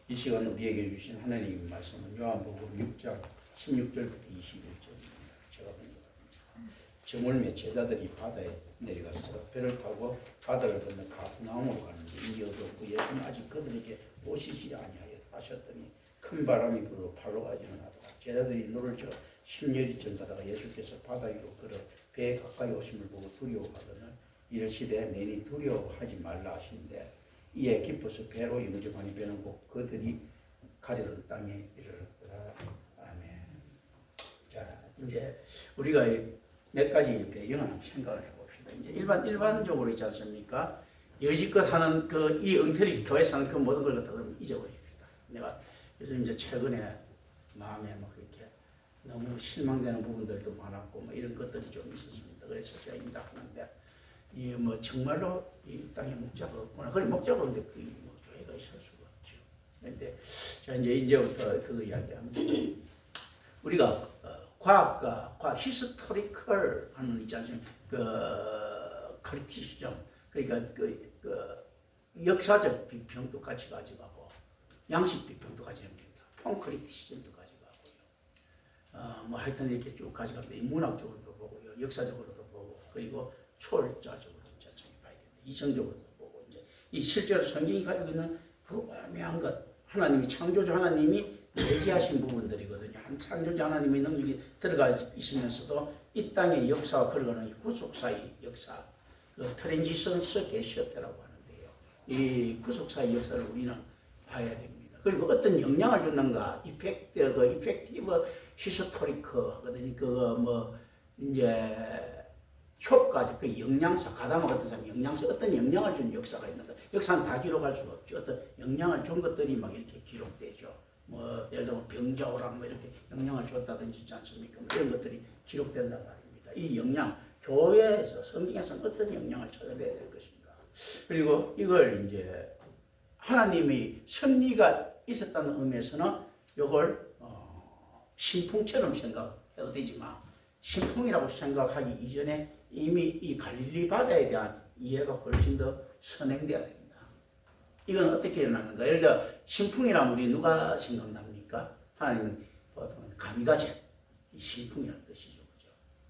이 시간 우리에게 주신 하나님의 말씀은 요한복음 6장 16절부터 21절입니다. 제가 저물매 제자들이 바다에 내려가서 배를 타고 바다를 건너 가프나움으로 가는데 인이 어두웠고 예수는 아직 그들에게 오시지 아니하여 하셨더니 큰 바람이 불어 발로 가지는 하다가 제자들이 노를 저 심려지쯤 가다가 예수께서 바다 위로 걸어 배에 가까이 오심을 보고 두려워하거늘 이르시되 내니 두려워하지 말라 하시는데 이에 기뻐서 배로 영접하니 배는 곧 그들이 가려던 땅에 이르렀더라. 아멘. 자, 이제 우리가 몇 가지 배경을 생각을 해봅시다. 이제 일반적으로 있지 않습니까? 여지껏 하는 이 엉터리 교회 사는 그 모든 걸 갖다 잊어버립니다. 내가 요즘 이제 최근에 마음에 막 이렇게 너무 실망되는 부분들도 많았고 뭐 이런 것들이 좀 있었습니다. 그래서 제가 인다하는데 이 뭐 정말로 이 땅에 목자가 없구나. 그래 목자가 없는데 그 뭐 교회가 있을 수가 없죠. 그런데 자 이제부터 그거 이야기하면 우리가 과학과 히스토리컬 하는 있지 않습니까? 크리티시즘 그러니까 역사적 비평도 같이 가져가고 양식 비평도 가져갑니다. 펑크리티시즘도 가져가고요. 뭐 하여튼 이렇게 쭉 가져가는데 문학적으로도 보고요, 역사적으로도 보고 그리고 초월자적으로 봐야 됩니다. 이성적으로도 보고 이제 이 실제로 성경이 가지고 있는 그 오묘한 것 하나님이 창조주 하나님이 얘기하신 부분들이거든요. 한 창조주 하나님의 능력이 들어가 있으면서도 이 땅의 역사와 걸어가는 이 구속사의 역사, 그 트랜지션스 게시어테라고 하는데요. 이 구속사의 역사를 우리는 봐야 됩니다. 그리고 어떤 영향을 줬는가, 이펙티브 히스토리커거든요. 그거 뭐 이제 효과적 그 영양사, 가다마 같은 사람 영양사 어떤 영향을 준 역사가 있는가. 역사는 다 기록할 수가 없죠. 어떤 영향을 준 것들이 막 이렇게 기록되죠. 뭐 예를 들면 병자호랑 뭐 이렇게 영향을 줬다든지 있지 않습니까? 뭐 이런 것들이 기록된단 말입니다. 이 영향, 교회에서 성경에서는 어떤 영향을 찾아내야 될 것인가. 그리고 이걸 이제 하나님이 섭리가 있었다는 의미에서는 이걸 신풍처럼 생각해도 되지만 신풍이라고 생각하기 이전에 이미 이 갈릴리 바다에 대한 이해가 훨씬 더 선행되어야 됩니다. 이건 어떻게 일어나는가? 예를 들어 신풍이라면 우리 누가 생각납니까? 하나님은 가미가제, 신풍이라는 뜻이죠. 그죠?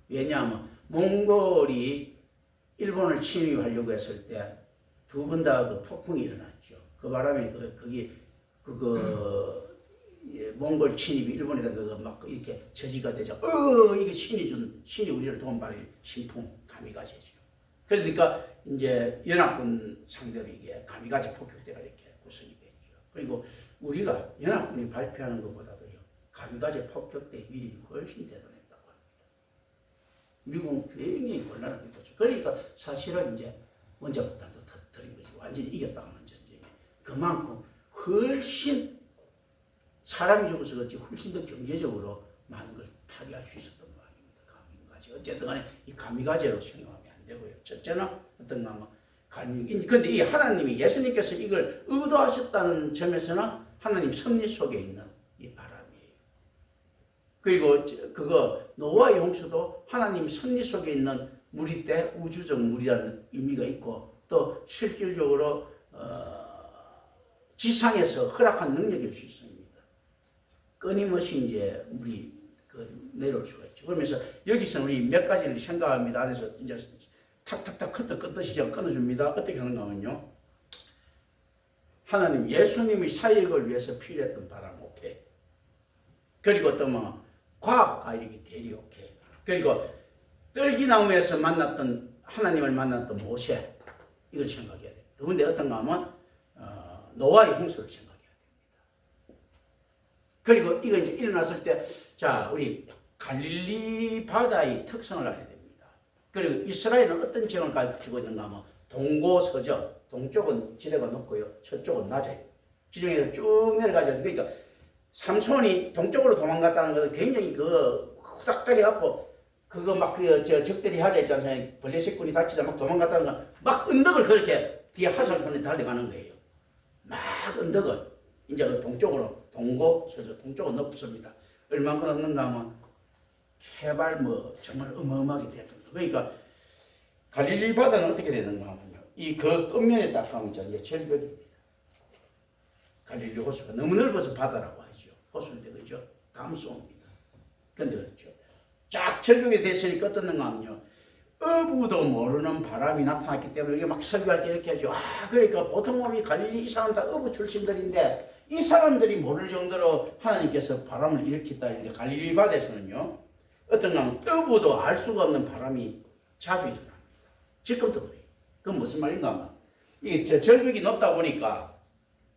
왜냐하면 몽골이 일본을 침입하려고 했을 때 두 번 다 그 폭풍이 일어났죠. 그 바람에 몽골 침입이 일본에다 막 이렇게 저지가 되자, 이게 신이 우리를 도움받는 신풍, 가미가제죠. 그러니까 이제 연합군 상대로 이게 가미가제 폭격대가 이렇게 구성이 되죠. 그리고 우리가 연합군이 발표하는 것보다도요, 가미가제 폭격대의 위력이 훨씬 대단했다고 합니다. 미국은 굉장히 곤란을 겪었죠. 그러니까 사실은 이제 원자폭탄도 터뜨린 거지. 완전히 이겼다는 전쟁에. 그만큼 훨씬 사람이 죽어서 그렇지 훨씬 더 경제적으로 많은 걸 파괴할 수 있었던 모양입니다. 가미가제. 어쨌든 간에 이 가미가제로 생각하면 안 되고요. 첫째는 어떤가 하면 그런데 이 하나님이 예수님께서 이걸 의도하셨다는 점에서는 하나님 섭리 속에 있는 이 바람이에요. 그리고 그거 노아의 홍수도 하나님 섭리 속에 있는 물이 때 우주적 물이라는 의미가 있고 또 실질적으로 지상에서 허락한 능력일 수 있습니다. 끊임없이 이제 물이 내려올 수가 있죠. 그러면서 여기서 우리 몇 가지를 생각합니다. 안에서 이제 탁탁탁 끊듯이 끊어줍니다. 어떻게 하는가 하면요. 하나님, 예수님의 사역을 위해서 필요했던 바람, 오케이. 그리고 또 뭐, 과학과 이렇게 대리, 오케이. 그리고 떨기나무에서 만났던, 하나님을 만났던 모세, 이걸 생각해야 돼요. 두 번째 어떤가 하면, 노아의 홍수를 생각해야 됩니다. 그리고 이거 이제 일어났을 때, 자, 우리 갈릴리 바다의 특성을 알아야 됩니다. 그리고 이스라엘은 어떤 지형을 가지고 있는가 하면, 동고서적, 동쪽은 지대가 높고요, 서쪽은 낮아요. 지중해에서 쭉 내려가죠. 그러니까 삼손이 동쪽으로 도망갔다는 것은 굉장히 후닥닥 해갖고 그거 막 적들이 하자 있지 않습니까? 블레셋군이 다치자 막 도망갔다는 건 막 언덕을 그렇게 뒤에 하살손에 달려가는 거예요. 막 언덕을 이제 그 동쪽으로 동고 서쪽 동쪽은 높습니다. 얼마큼 높는가 하면 해발 뭐 정말 어마어마하게 됐던 그러니까 갈릴리 바다는 어떻게 되는가 하면요. 이 그 끝면에 딱 가면 이제 절벽입니다. 갈릴리 호수가 너무 넓어서 바다라고 하죠. 호수인데 그죠? 담수입니다. 근데 그렇죠. 쫙 절벽에 됐으니까 어떻는가 하면요. 어부도 모르는 바람이 나타났기 때문에 이게 막 설교할 때 이렇게 하죠. 그러니까 보통 보면 갈릴리 이 사람 다 어부 출신들인데 이 사람들이 모를 정도로 하나님께서 바람을 일으켰다. 이제 갈릴리 바다에서는요. 어떤가 하면 어부도 알 수가 없는 바람이 자주 일어납니다. 지금도 그래요. 그건 무슨 말인가 하면 이게 절벽이 높다 보니까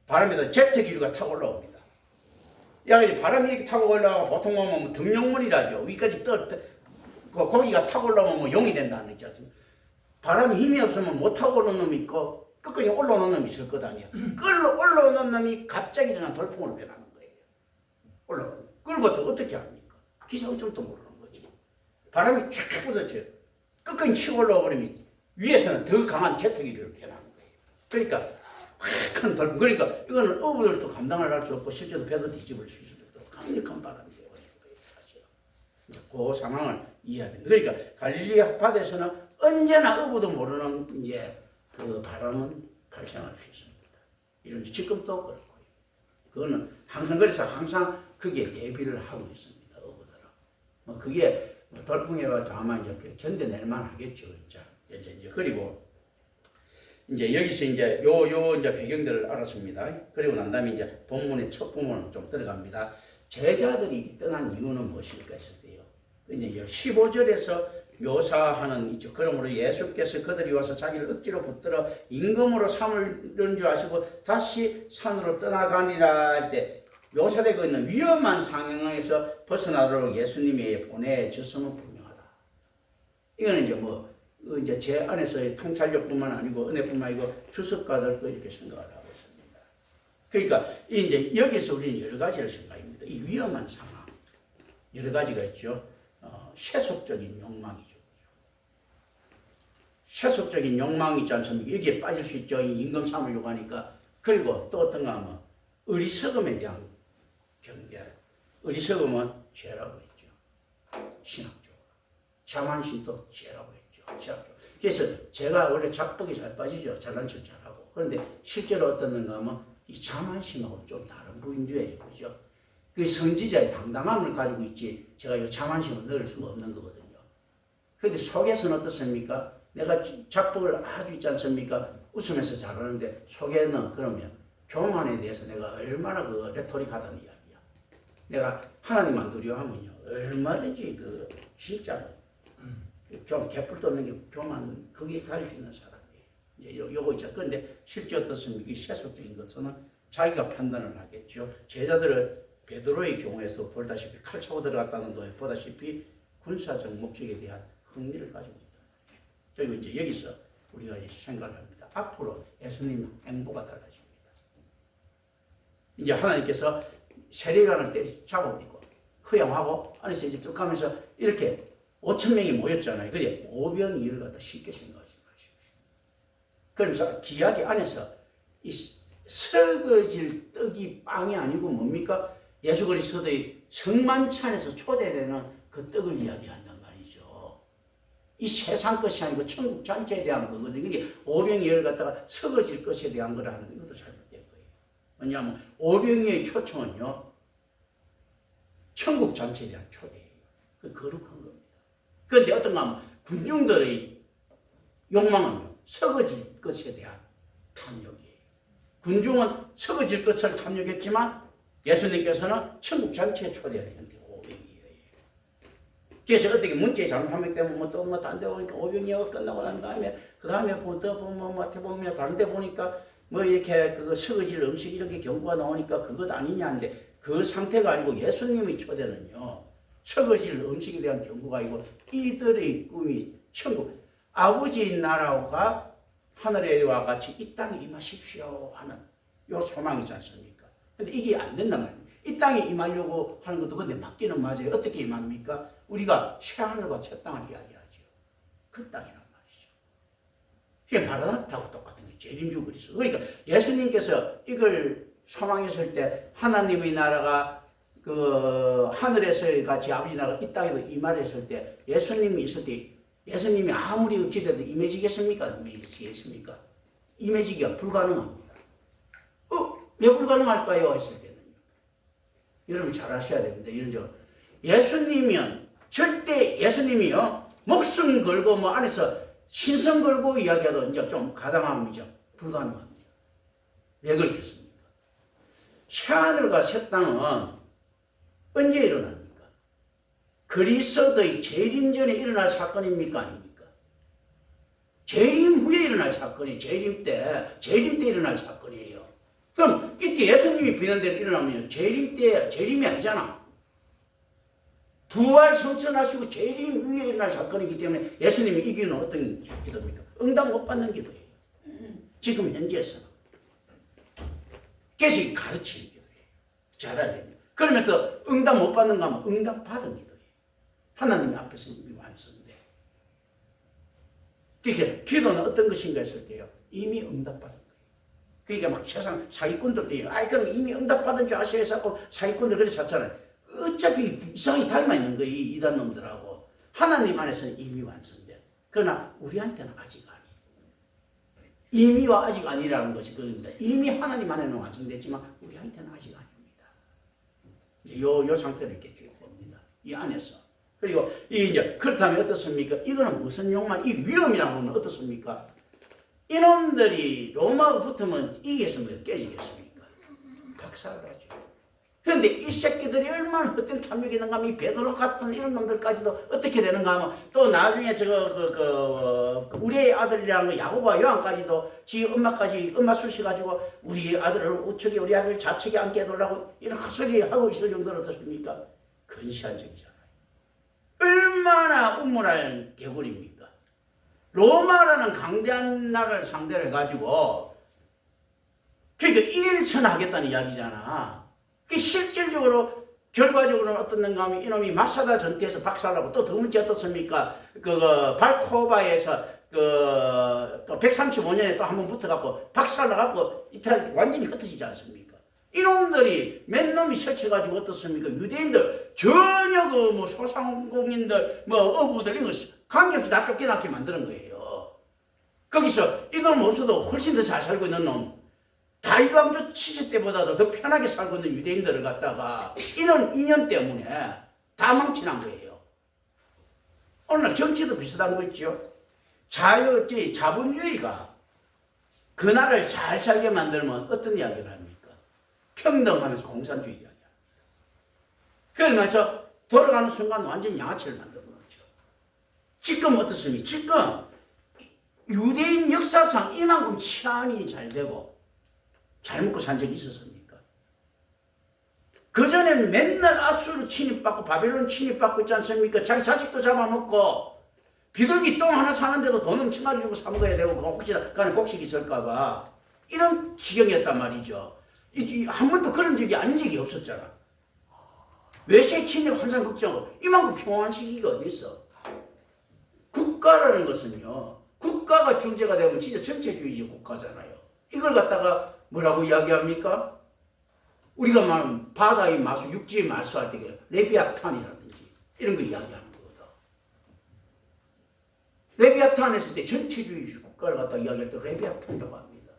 바람에다 제트기류가 타고 올라옵니다. 야, 바람이 이렇게 타고 올라가고 보통 보면 뭐 등용문이라죠. 위까지 고기가 타고 올라오면 뭐 용이 된다는 거지 않습니까? 바람이 힘이 없으면 못 타고 오는 놈이 있고 끝까지 올라오는 놈이 있을 것 아니야. 올라오는 놈이 갑자기 일어난 돌풍으로 변하는 거예요. 올라오는. 그걸 또 어떻게 합니까? 기상청도 모르는 거지. 바람이 쫙 뻗어져. 끝까지 치고 올라와 버리면 위에서는 더 강한 제트기류를 변하는 거예요. 그러니까 큰 돌풍. 그러니까 이거는 어부들도 감당을 할 수 없고 실제로 배도 뒤집을 수 있을 정도로 강력한 바람이 되어버린 거예요. 사실. 그 상황을 이해해야 됩니다. 그러니까 갈릴리 바다에서는 언제나 어부도 모르는 이제 그 바람은 발생할 수 있습니다. 이런 지금도 그렇고요. 그거는 항상 그래서 항상 거기에 대비를 하고 있습니다. 어부들은. 뭐 그게 돌풍에와 아마 이제 견뎌낼 만하겠죠. 이제 그리고 이제 여기서 이제 이제 배경들을 알았습니다. 그리고 난 다음에 이제 본문의 첫 부분으로 좀 들어갑니다. 제자들이 떠난 이유는 무엇일까 했을 때요. 이제 15절에서 묘사하는 있죠. 그러므로 예수께서 그들이 와서 자기를 억지로 붙들어 임금으로 삼으려는 줄 아시고 다시 산으로 떠나가니라 할 때 묘사되고 있는 위험한 상황에서 벗어나도록 예수님이 보내졌음은 분명하다. 이거는 이제 제 안에서의 통찰력뿐만 아니고 은혜뿐만 아니고 주석가들도 이렇게 생각을 하고 있습니다. 그러니까 이제 여기서 우리는 여러 가지를 생각합니다. 이 위험한 상황 여러 가지가 있죠. 세속적인 욕망이죠. 세속적인 욕망이 있지 않습니까? 여기에 빠질 수 있죠. 이 임금 삼으려고 하니까. 그리고 또 어떤가 하면 어리석음에 대한 경계. 어리석음은 죄라고 했죠. 신학적으로. 자만심도 죄라고 했죠. 신학적으로. 그래서 제가 원래 작복이 잘 빠지죠. 잘난 척 잘하고. 그런데 실제로 어떻는가 하면 이 자만심하고 좀 다른 부인주예요. 그죠? 그 선지자의 당당함을 가지고 있지 제가 이 자만심을 넣을 수가 없는 거거든요. 그런데 속에서는 어떻습니까? 내가 작복을 아주 있지 않습니까? 웃으면서 잘하는데 속에는 그러면 교만에 대해서 내가 얼마나 그 레토릭하다는 이야기야. 내가 하나님만 두려워하면요 얼마든지 진짜로 좀 개뿔도 없는 게 교만 거기에 가질 수 있는 사람이에요. 이제 요거 있죠. 그런데 실제 어떻습니까? 이 세속적인 것은 자기가 판단을 하겠죠. 제자들을 베드로의 경우에서 보다시피 칼 차고 들어갔다는 거에 보다시피 군사적 목적에 대한 흥미를 가지고 있다. 그리고 이제 여기서 우리가 생각을 합니다. 앞으로 예수님 행보가 달라집니다. 이제 하나님께서 세례관을 잡아버리고 허용하고 안에서 이제 쭉 가면서 이렇게 5,000명이 모였잖아요. 그게 오병이어를 갖다 쉽게 생각하지 마십시오. 그러면서 기약의 안에서 이 썩어질 떡이 빵이 아니고 뭡니까? 예수 그리스도의 성만찬에서 초대되는 그 떡을 이야기한단 말이죠. 이 세상 것이 아니고 천국 전체에 대한 거거든요. 이게 오병이어를 갖다가 썩어질 것에 대한 거라 하는 이것도 잘못된 거예요. 왜냐하면 오병이어의 초청은요. 천국 전체에 대한 초대예요. 그 거룩한 겁니다. 그런데 어떤가 하면 군중들의 욕망은요. 썩어질 것에 대한 탐욕이에요. 군중은 썩어질 것을 탐욕했지만 예수님께서는 천국 전체에 초대하는 게 오병이어예요. 그래서 어떻게 문제의 잘못하기 때문에 또 다른 데 보니까 오병이어가 끝나고 난 다음에 그 다음에 또 보면 마태복음이나 다른 데 보니까 이렇게 썩어질 음식 이런 게 경고가 나오니까 그것 아니냐는데 그 상태가 아니고 예수님의 초대는요. 썩어질 음식에 대한 경고가 아니고 이들의 꿈이 천국 아버지의 나라가 하늘에와 같이 이 땅에 임하십시오 하는 요 소망이지 않습니까? 근데 이게 안 된단 말이에요. 이 땅에 임하려고 하는 것도 근데 맞기는 맞아요. 어떻게 임합니까? 우리가 새하늘과 새 땅을 이야기하죠. 그 땅이란 말이죠. 이게 마라나타하고 똑같은 거예요. 재림주 그리스도. 그러니까 예수님께서 이걸 소망했을 때 하나님의 나라가 그 하늘에서 같이 아버지 나라가 이 땅에도 임하랬을 때 예수님이 있을 때 예수님이 아무리 기대도 임해지겠습니까? 임해지겠습니까? 임해지기가 불가능합니다. 왜 불가능할까요? 했을 때는 여러분 잘 아셔야 됩니다. 이런 예수님이면 절대 예수님이요 목숨 걸고 뭐 안에서 신성 걸고 이야기해도 이제 좀 가당합니다. 불가능합니다. 왜 그렇겠습니까? 새하늘과 새 땅은 언제 일어납니까? 그리스도의 재림 전에 일어날 사건입니까? 아닙니까? 재림 후에 일어날 사건이 재림 때 일어날 사건이에요. 그럼 이때 예수님이 비는 대로 일어나면 재림 때 재림이 아니잖아. 부활 성천하시고 재림 후에 일어날 사건이기 때문에 예수님이 이 기도는 어떤 기도입니까? 응답 못 받는 기도예요. 지금 현재에서는. 그래서 가르치는 기도예요. 잘 알아야 됩니다. 그러면서 응답 못 받는가 하면 응답 받은 기도예요. 하나님 앞에서 이미 완성돼. 그러니까 기도는 어떤 것인가 했을 때요. 이미 응답 받은 거예요. 그러니까 막 세상 사기꾼들도 그럼 이미 응답 받은 줄 아셔야 해서 사기꾼들 그렇게 샀잖아요. 어차피 이상이 닮아 있는 거예요. 이 이단 놈들하고. 하나님 안에서는 이미 완성돼. 그러나 우리한테는 아직 아니에요. 이미와 아직 아니라는 것이 그겁니다. 이미 하나님 안에는 완성됐지만 우리한테는 아직 아닙니다. 요 상태를 이렇게 쭉 봅니다. 이 안에서. 그리고 이제 그렇다면 어떻습니까? 이거는 무슨 욕망, 이 위험이라는 건 어떻습니까? 이놈들이 로마가 붙으면 이기겠습니까? 깨지겠습니까? 박살나죠. 그런데 이 새끼들이 얼마나 헛된 탐욕이 있는가 하면 이 베드로 같은 이런 놈들까지도 어떻게 되는가 하면 또 나중에 우리의 아들이라는 야고보와 요한까지도 지 엄마까지 엄마 수시가지고 우리 아들을 우측에 우리 아들 좌측에 앉게 해달라고 이런 헛소리 하고 있을 정도로 어떻습니까? 근시안적이잖아요. 얼마나 우물할 개구리입니까? 로마라는 강대한 나라를 상대로 해가지고 그러니까 일천하겠다는 이야기잖아. 그 실질적으로 결과적으로는 어떻는가 하면 이놈이 마사다 전투에서 박살나고 또 두 번째 어떻습니까? 발코바에서 또 135년에 또 한 번 붙어갖고 박살나갖고 이탈 완전히 흩어지지 않습니까? 이놈들이 맨 놈이 설쳐가지고 어떻습니까? 유대인들 전혀 뭐 소상공인들 뭐 어부들 이거 관계없이 다 쫓겨나게 만드는 거예요. 거기서 이놈 없어도 훨씬 더 잘 살고 있는 놈. 다윗 왕조 치세 때보다도 더 편하게 살고 있는 유대인들을 갖다가 이런 인연 때문에 다 망치는 거예요. 오늘날 정치도 비슷한 거 있죠. 자본주의가 그 나라를 잘 살게 만들면 어떤 이야기를 합니까? 평등하면서 공산주의 이야기야. 그러면서 돌아가는 순간 완전 양아치를 만들어 놓죠. 지금 어떻습니까? 지금 유대인 역사상 이만큼 치안이 잘 되고 잘 먹고 산 적이 있었습니까? 그전에는 맨날 아수르 침입받고 바벨론 침입받고 있지 않습니까? 자기 자식도 잡아먹고 비둘기 똥 하나 사는데도 돈 엄청나게 주고 사 먹어야 되고 혹시나 간에 곡식이 있을까봐 이런 지경이었단 말이죠. 한 번도 그런 적이 아닌 적이 없었잖아. 외세 침입 환상 걱정하고 이만큼 평화한 시기가 어디 있어? 국가라는 것은요. 국가가 중재가 되면 진짜 전체주의적 국가잖아요. 이걸 갖다가 뭐라고 이야기합니까? 우리가 말하면 바다의 마수, 육지의 마수할 때 레비아탄이라든지 이런 거 이야기하는 거거든. 레비아탄 했을 때 전체주의 국가를 갖다 이야기할 때 레비아탄이라고 합니다.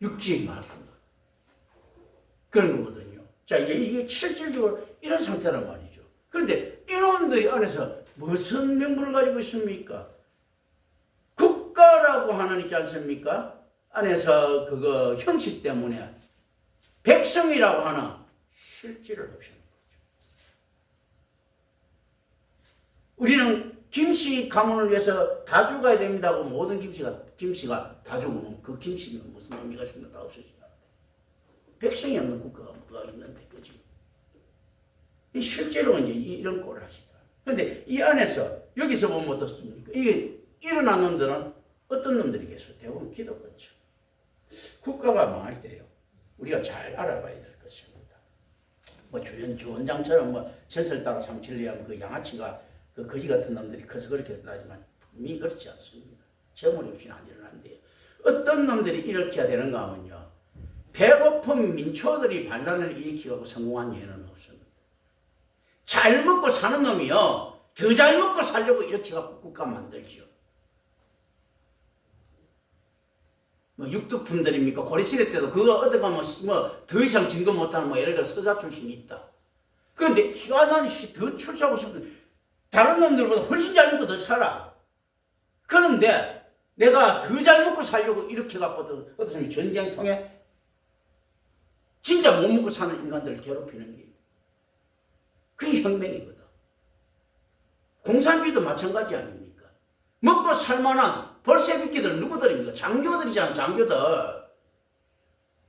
육지의 마수다. 그런 거거든요. 자, 이게 실질적으로 이런 상태란 말이죠. 그런데 이놈들 안에서 무슨 명분을 가지고 있습니까? 국가라고 하는 있지 않습니까? 안에서 그거 형식 때문에 백성이라고 하는 실질을 없애는 거죠. 우리는 김씨 가문을 위해서 다 죽어야 됩니다고 모든 김씨가 다 죽으면 그 김씨는 무슨 의미가 있습니까? 다 없어지는데. 백성이 없는 국가가 뭐가 있는데, 그지? 실제로 이제 이런 꼴을 하시더라. 그런데 이 안에서 여기서 보면 어떻습니까? 이게 일어난 놈들은 어떤 놈들이겠어요? 대부분 기독교죠. 국가가 망할 때요. 우리가 잘 알아봐야 될 것입니다. 뭐 주원장처럼 뭐 전설 따라 삼칠리하면 그 양아치가 그 거지 같은 놈들이 커서 그렇게 된다지만 분명히 그렇지 않습니다. 저물이 없이는 안 일어나는데요. 어떤 놈들이 이렇게 되는가 하면요. 배고픈 민초들이 반란을 일으키고 성공한 예는 없습니다. 잘 먹고 사는 놈이요. 더 잘 먹고 살려고 이렇게 갖고 국가 만들죠. 뭐 육두품들입니까? 고려시대 때도 그거 얻어가면 뭐 더 이상 증거 못하는 뭐 예를 들어 서자 출신이 있다. 그런데 나는 더 출세하고 싶은데 다른 놈들보다 훨씬 잘 먹고 더 살아. 그런데 내가 더 잘 먹고 살려고 이렇게 갖고 어떻게 전쟁 통해 진짜 못 먹고 사는 인간들을 괴롭히는 게 그게 혁명이거든. 공산주의도 마찬가지 아닙니까? 먹고 살만한 볼셰비키들 누구들입니까? 장교들이잖아, 장교들.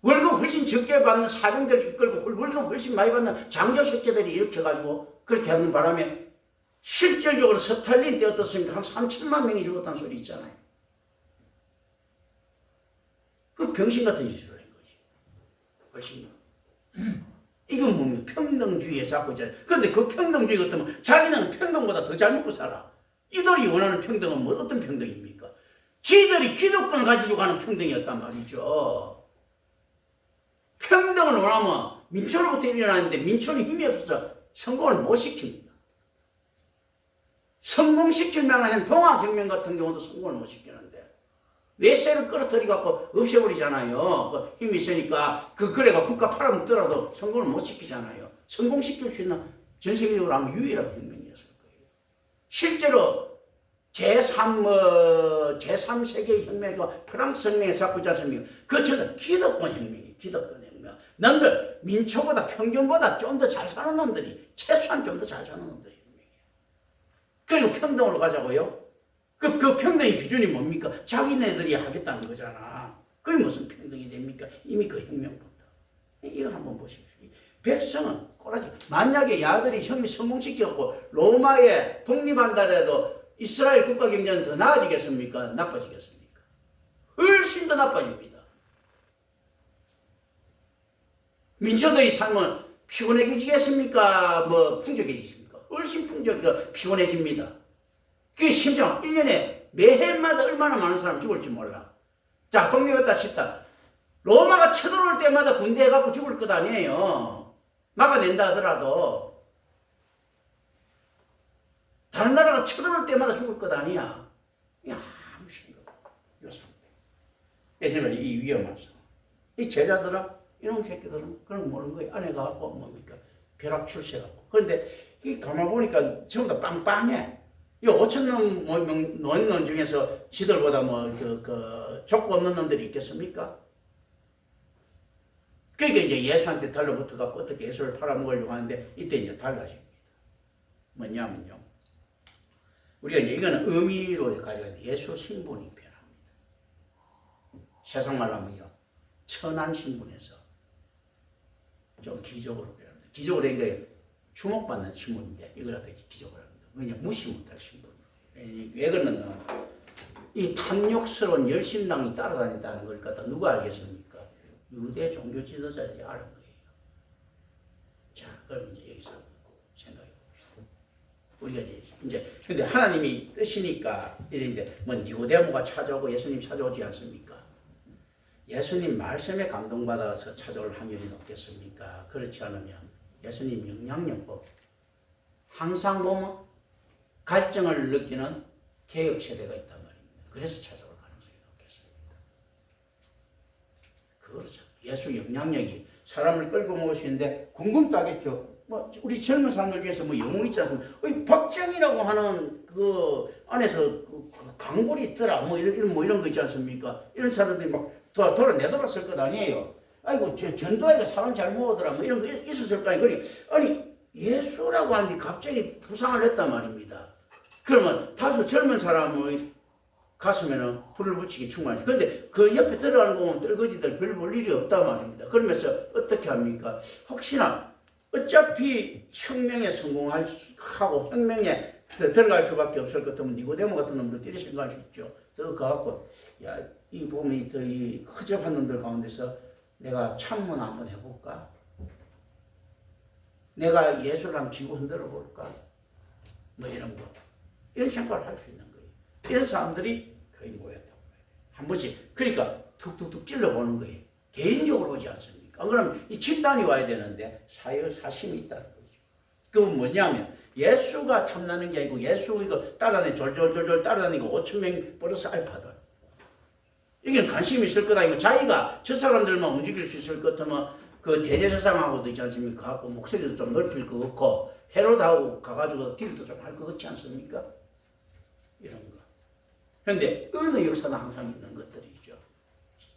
월급 훨씬 적게 받는 사병들 이끌고 월급 훨씬 많이 받는 장교 새끼들이 이렇게 해가지고 그렇게 하는 바람에 실질적으로 스탈린 때 어떻습니까? 한 3천만 명이 죽었다는 소리 있잖아요. 그 병신 같은 짓을 한 거지. 훨씬. 이건 뭡니까? 평등주의에 자꾸 있잖아요. 그런데 그 평등주의 같으면 자기는 평등보다 더 잘 먹고 살아. 이들이 원하는 평등은 뭐 어떤 평등입니까? 지들이 기득권을 가지려고 하는 평등이었단 말이죠. 평등을 원하면 민초로부터 일어나는데 민초는 힘이 없어서 성공을 못 시킵니다. 성공시킬 만한 동아혁명 같은 경우도 성공을 못 시키는데 외세를 끌어들이갖고 없애버리잖아요. 그 힘이 있으니까 그래가 국가 팔아먹더라도 성공을 못 시키잖아요. 성공시킬 수 있는 전 세계적으로 하면 유일한 혁명이었을 거예요. 실제로 제3세계 혁명이고 프랑스 혁명에 잡고 있지 않습니까? 그 전에 기득권 혁명이에요. 기득권 혁명. 남들 민초보다 평균보다 좀 더 잘 사는 놈들이 최소한 좀 더 잘 사는 놈들이 혁명이에요. 그리고 평등으로 가자고요. 그 평등의 기준이 뭡니까? 자기네들이 하겠다는 거잖아. 그게 무슨 평등이 됩니까? 이미 그 혁명부터. 이거 한번 보십시오. 백성은 꼬라지. 만약에 야들이 혁명 성공시켰고 로마에 독립한다래도 이스라엘 국가 경제는 더 나아지겠습니까? 나빠지겠습니까? 훨씬 더 나빠집니다. 민초들의 삶은 피곤해지겠습니까? 뭐 풍족해지십니까? 훨씬 피곤해집니다. 그게 심지어 1년에 매해마다 얼마나 많은 사람이 죽을지 몰라. 자, 독립했다 싶다. 로마가 쳐들어올 때마다 군대에 갖고 죽을 것 아니에요. 막아낸다 하더라도. 다른 나라가 쳐들어올 때마다 죽을 것 아니야. 아무 생각 없고. 요 상태. 예수님은 이 위험한 상황. 이 제자들은, 이놈 새끼들은 그런 거 모르는 거예요. 아내가 갖고 뭡니까? 벼락 출세갖고. 그런데 이 가만 보니까 전부 다 빵빵해. 이 5천 놈 중에서 지들보다 족보 없는 놈들이 있겠습니까? 그러니까 이제 예수한테 달라붙어갖고 어떻게 예수를 팔아먹으려고 하는데 이때 이제 달라집니다. 뭐냐면요. 우리가 이제 이거는 의미로 가져야 돼. 예수 신분이 변합니다. 세상 말로 하면요. 천한 신분에서 좀 기적으로 변합니다. 기적으로 된 게 주목받는 신분인데 이걸 앞에 기적으로 합니다. 왜냐 무시 못할 신분. 왜 그러냐면 이 탐욕스러운 열심당이 따라다닌다는 걸 갖다 누가 알겠습니까? 유대 종교 지도자들이 아는 거예요. 자, 그럼 이제 여기서 생각해 봅시다. 우리가 이제 근데 하나님이 뜻이니까 이런데 뭐 니고데모가 찾아오고 예수님 찾아오지 않습니까? 예수님 말씀에 감동받아서 찾아올 확률이 높겠습니까? 그렇지 않으면 예수님 영향력법 항상 보면 갈증을 느끼는 개혁 세대가 있단 말입니다. 그래서 찾아올 가능성이 높겠습니다. 그렇죠. 예수 영향력이 사람을 끌고 모을 수 있는데 궁금도 하겠죠. 뭐 우리 젊은 사람들 중에서 뭐 영웅 있지 않습니까? 박정희라고 하는 그 안에서 그 강골이 있더라. 뭐 이런 거 있지 않습니까? 이런 사람들이 막 돌아내돌았을 것 아니에요. 아이고 전도회가 사람 잘 모으더라. 뭐 이런 거 있었을 거 아니에요. 아니 예수라고 하는데 갑자기 부상을 했단 말입니다. 그러면 다소 젊은 사람의 가슴에는 불을 붙이기 충분하지. 그런데 그 옆에 들어가는 거 보면 떨거지들 별 볼 일이 없단 말입니다. 그러면서 어떻게 합니까? 혹시나 어차피 혁명에 성공하고 혁명에 들어갈 수밖에 없을 것 같으면 니고데모 같은 놈들끼리 생각할 수 있죠. 더 가갖고 야, 이 보면 이 허접한 놈들 가운데서 내가 참문 한번 해볼까? 내가 예수를 한번 쥐고 흔들어 볼까? 뭐 이런 거. 이런 생각을 할 수 있는 거예요. 이런 사람들이 거의 모였다고 봐야 돼요. 한 번씩. 그러니까 툭툭툭 찔러보는 거예요. 개인적으로 오지 않습니까? 그러면 이 집단이 와야 되는데 사심이 있다는 거죠. 그건 뭐냐면 예수가 탐나는 게 아니고 예수 이거 따라다니 졸졸졸졸 따라다니고 5천 명 플러스 알파들. 이게 관심이 있을 거다. 이거 자기가 저 사람들만 움직일 수 있을 것 같으면 그 대제사장하고도 있지 않습니까? 갖고 목소리도 좀 넓힐 거 같고 헤롯하고 가가지고 딜도 좀 할 것 같지 않습니까? 이런 거. 그런데 어느 역사는 항상 있는 것들이죠.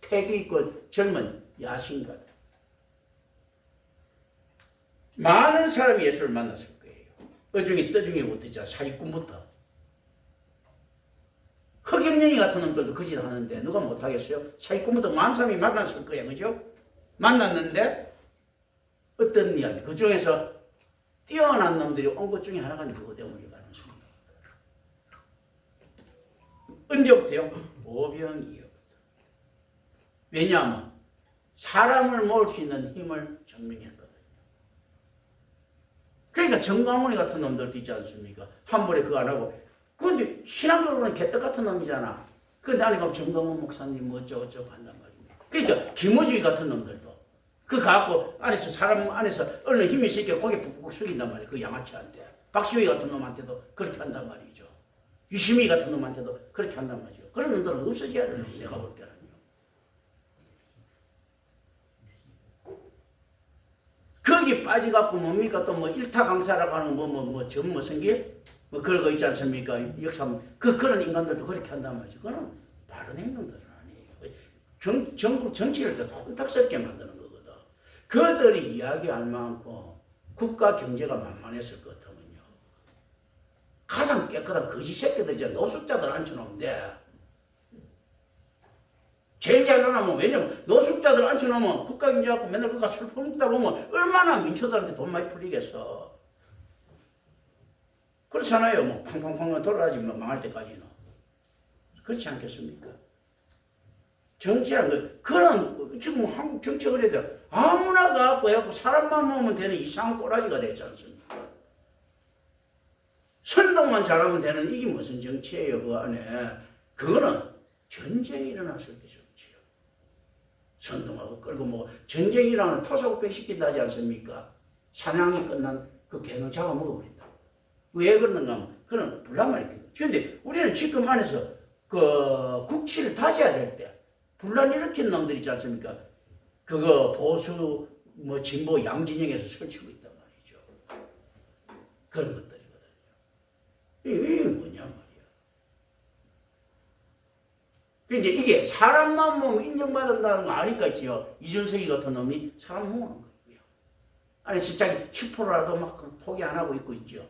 패기 있고 젊은 야신가들. 많은 사람이 예수를 만났을 거예요. 어중이 떠중이부터 사기꾼부터. 흑염룡이 같은 놈들도 그 짓 하는데 누가 못하겠어요? 사기꾼부터 많은 사람이 만났을 거예요. 그죠? 만났는데 어떤 이야기, 그 중에서 뛰어난 놈들이 온 것 중에 하나가 니고데모일 가능성입니다. 언제부터요? 오병 이후부터. 왜냐하면 사람을 모을 수 있는 힘을 증명했거든요. 그러니까 정광훈이 같은 놈들도 있지 않습니까? 한 번에 그거 안 하고. 그런데 신앙적으로는 개떡 같은 놈이잖아. 그런데 안에 가면 정광훈 목사님 뭐 어쩌고저쩌고 한단 말입니다. 그러니까 김어주의 같은 놈들도 그 갖고 안에서 사람 안에서 얼른 힘이 있으니까 고개 푹푹 숙인단 말이에요. 그 양아치한테. 박지호이 같은 놈한테도 그렇게 한단 말이죠. 유시미 같은 놈한테도 그렇게 한단 말이죠. 그런 놈들은 없어져야 되는 거예요. 내가 볼 때는요. 거기 빠져갖고 뭡니까 또 뭐 일타 강사라고 하는 전뭐 성길 뭐 그런 거 있지 않습니까? 역사 그런 인간들도 그렇게 한단 말이죠. 그건 바른 행동들은 아니에요. 정치를 혼탁스럽게 만드는 거거든. 그들이 이야기할 만큼 국가 경제가 만만했을 것 같으면요. 가장 깨끗한 거지 새끼들 이제 노숙자들 앉혀놓으면 돼. 제일 잘 나가면 왜냐면 노숙자들 앉혀놓으면 국가 경제 갖고 맨날 그가 술 퍼먹다 보면 얼마나 민초들한테 돈 많이 풀리겠어. 그렇잖아요. 뭐 팡팡팡 돌아가지 뭐 망할 때까지는. 그렇지 않겠습니까? 정치란 거 그런 지금 한국 정치 그래도 아무나 갖고 해갖고 사람만 모으면 되는 이상한 꼬라지가 됐지 않습니까? 선동만 잘하면 되는 이게 무슨 정치예요? 그 안에 그거는 전쟁이 일어났을 때 정치예요. 선동하고 끌고 뭐 전쟁이라는 토사구팽 시킨다 하지 않습니까? 사냥이 끝난 그 개는 잡아먹어버린다. 왜 그러는가 하면 그는 분란만 일으키고. 그런데 우리는 지금 안에서 그 국치를 다져야 될 때 분란 일으킨 놈들 있지 않습니까? 그거 보수 뭐 진보 양진영에서 설치고 있단 말이죠. 그런 것들이거든요. 이게 뭐냐 말이야. 그러니까 이게 사람만 모으면 인정받는다는 거 아니까 있지요. 이준석이 같은 놈이 사람 모으는 거고요. 아니 진짜 10%라도 막 포기 안 하고 있고 있죠.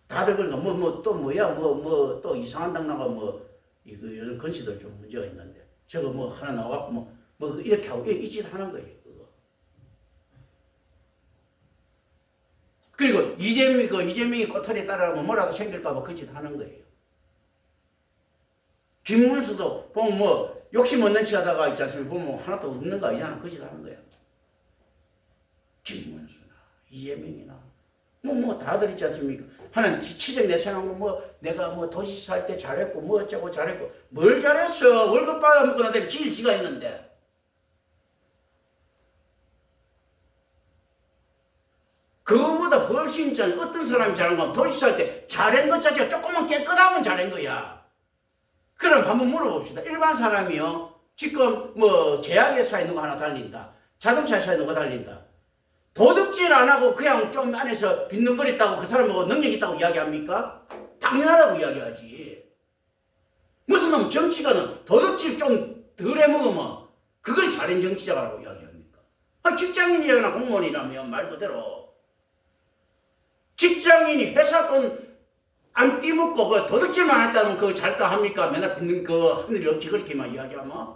다들 그러니까 또 뭐야 또 이상한 당 나가 이거 요즘 건시들 좀 문제가 있는데 저거 뭐 하나 나와갖고 뭐 이렇게 하고 이 짓 하는 거예요. 그거. 그리고 이재명이 꼬투리에 따라가면 뭐라도 생길까봐 그 짓 하는 거예요. 김문수도 보면 욕심 없는 척 하다가 있지 않습니까? 보면 하나도 없는 거 아니잖아. 그 짓 하는 거야. 김문수나 이재명이나 다들 있지 않습니까? 하나는 치적 내세우고 내가 도시사 할 때 잘했고 어쩌고 잘했고 뭘 잘했어? 월급 받아먹고 나한테 지일 지가 있는데. 그거보다 훨씬 전 어떤 사람이 잘한 건 도시사 할 때 잘한 것 자체가 조금만 깨끗하면 잘한 거야. 그럼 한번 물어봅시다. 일반 사람이요. 지금 제약회사에 누가 하나 달린다. 자동차사에 누가 달린다. 도둑질 안 하고 그냥 좀 안에서 빈둥거렸다고 그 사람하고 능력 있다고 이야기합니까? 당연하다고 이야기하지. 무슨 놈 정치가는 도둑질 좀 덜 해먹으면 그걸 잘한 정치자라고 이야기합니까? 직장인이나 공무원이라면 말 그대로 직장인이 회사 돈 안 띠먹고 그 도둑질만 했다면 그거 잘다 합니까? 맨날 그 하늘이 없지 그렇게만 이야기하면